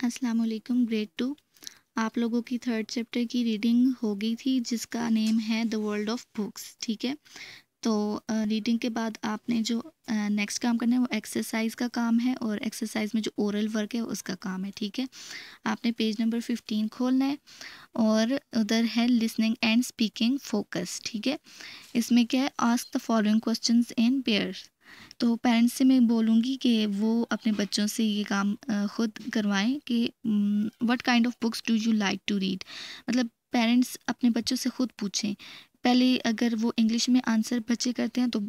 अस्सलाम वालेकुम। ग्रेड 2 आप लोगों की थर्ड चैप्टर की रीडिंग हो गई थी जिसका नेम है द वर्ल्ड ऑफ बुक्स। ठीक है, तो रीडिंग के बाद आपने जो नेक्स्ट काम करना है वो एक्सरसाइज का काम है और एक्सरसाइज में जो ओरल वर्क है उसका काम है। ठीक है, आपने पेज नंबर 15 खोलना है और उधर है लिसनिंग एंड स्पीकिंग फोकस। ठीक है, इसमें क्या है, ask the following questions in pairs. तो पेरेंट्स से मैं बोलूँगी कि वो अपने बच्चों से ये काम ख़ुद करवाएं कि what kind of books do you like to read. मतलब पेरेंट्स अपने बच्चों से ख़ुद पूछें। पहले अगर वो इंग्लिश में आंसर बच्चे करते हैं तो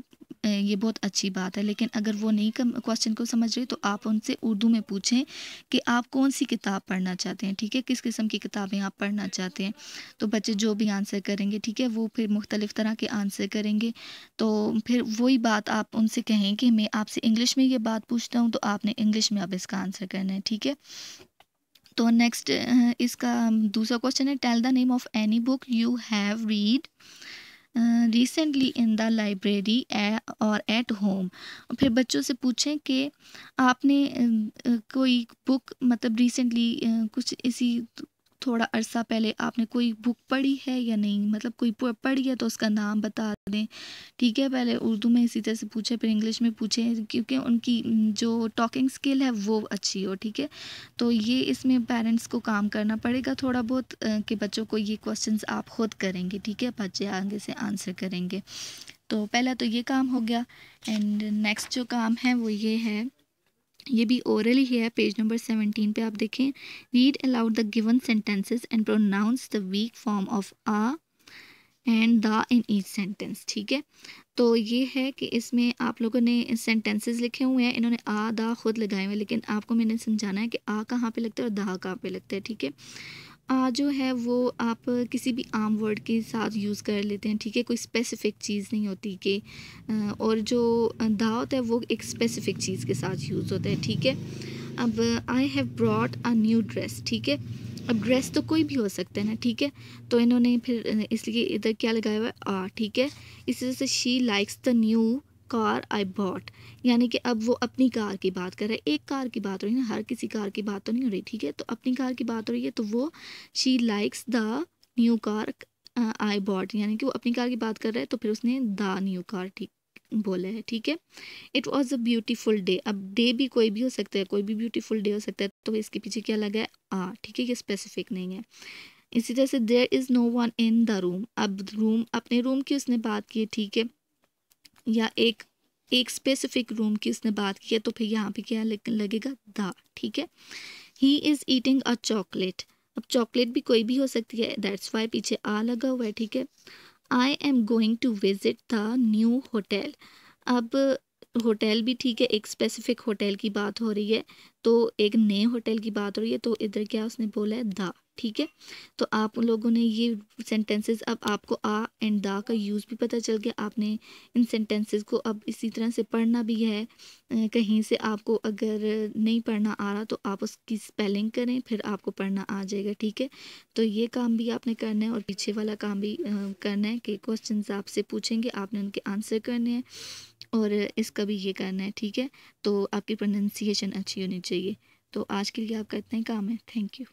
ये बहुत अच्छी बात है, लेकिन अगर वो नहीं क्वेश्चन को समझ रहे तो आप उनसे उर्दू में पूछें कि आप कौन सी किताब पढ़ना चाहते हैं। ठीक है, किस किस्म की किताबें आप पढ़ना चाहते हैं। तो बच्चे जो भी आंसर करेंगे, ठीक है, वो फिर मुख्तलिफ़ तरह के आंसर करेंगे। तो फिर वही बात आप उनसे कहें कि मैं आपसे इंग्लिश में ये बात पूछता हूँ तो आपने इंग्लिश में अब इसका आंसर करना है। ठीक है, तो नेक्स्ट इसका दूसरा क्वेश्चन है, tell the name of any book you have read recently in the library और एट होम। फिर बच्चों से पूछें कि आपने कोई बुक मतलब रिसेंटली कुछ इसी थोड़ा अरसा पहले आपने कोई बुक पढ़ी है या नहीं, मतलब कोई पढ़ी है तो उसका नाम बता दें। ठीक है, पहले उर्दू में इसी तरह से पूछे, फिर इंग्लिश में पूछें, क्योंकि उनकी जो टॉकिंग स्किल है वो अच्छी हो। ठीक है, तो ये इसमें पेरेंट्स को काम करना पड़ेगा थोड़ा बहुत कि बच्चों को ये क्वेश्चंस आप खुद करेंगे। ठीक है, बच्चे आगे से आंसर करेंगे। तो पहला तो ये काम हो गया। एंड नेक्स्ट जो काम है वो ये है, ये भी ओरल ही है। पेज नंबर 17 पे आप देखें, read aloud the given sentences and pronounce the weak form of a and the in each sentence. ठीक है, तो ये है कि इसमें आप लोगों ने सेंटेंसेस लिखे हुए हैं, इन्होंने आ दा खुद लगाए हुए हैं, लेकिन आपको मैंने समझाना है कि आ कहाँ पे लगता है और दा कहाँ पे लगता है। ठीक है, आ जो है वो आप किसी भी आम वर्ड के साथ यूज़ कर लेते हैं। ठीक है, कोई स्पेसिफिक चीज़ नहीं होती कि और जो दा होता है वो एक स्पेसिफिक चीज़ के साथ यूज़ होता है। ठीक है, अब I have brought a new dress. ठीक है, अब ड्रेस तो कोई भी हो सकता है ना। ठीक है, तो इन्होंने फिर इसलिए इधर क्या लगाया हुआ है, आ। ठीक है, इसी तरह से she likes the new car I bought, यानी कि अब वो अपनी कार की बात कर रहा है। एक कार की बात हो रही है ना, हर किसी कार की बात तो नहीं हो रही। ठीक है, तो अपनी कार की बात हो रही है, तो वो she likes the new car I bought, यानी कि वो अपनी कार की बात कर रहा है तो फिर उसने द न्यू कार ठीक बोला है। ठीक है, it was a beautiful day. अब डे भी कोई भी हो सकता है, कोई भी ब्यूटीफुल डे हो सकता है, तो इसके पीछे क्या लगा है, आ। ठीक है, ये स्पेसिफिक नहीं है। इसी तरह से there is no one in the room. अब रूम, अपने रूम की उसने बात की है। ठीक है, या एक स्पेसिफिक रूम की उसने बात की है, तो फिर यहाँ पे क्या लगेगा, द। ठीक है, he is eating a chocolate. अब चॉकलेट भी कोई भी हो सकती है, दैट्स वाई पीछे आ लगा हुआ है। ठीक है, I am going to visit the new hotel. अब होटल भी ठीक है, एक स्पेसिफिक होटल की बात हो रही है, तो एक नए होटल की बात हो रही है, तो इधर क्या उसने बोला है, द। ठीक है, तो आप लोगों ने ये सेंटेंसेस, अब आपको आ एंड दा का यूज़ भी पता चल गया। आपने इन सेंटेंसेस को अब इसी तरह से पढ़ना भी है। कहीं से आपको अगर नहीं पढ़ना आ रहा तो आप उसकी स्पेलिंग करें, फिर आपको पढ़ना आ जाएगा। ठीक है, तो ये काम भी आपने करना है और पीछे वाला काम भी करना है कि क्वेश्चंस आपसे पूछेंगे, आपने उनके आंसर करने हैं और इसका भी ये करना है। ठीक है, तो आपकी प्रोनाउंसिएशन अच्छी होनी चाहिए। तो आज के लिए आपका इतना ही काम है। Thank you.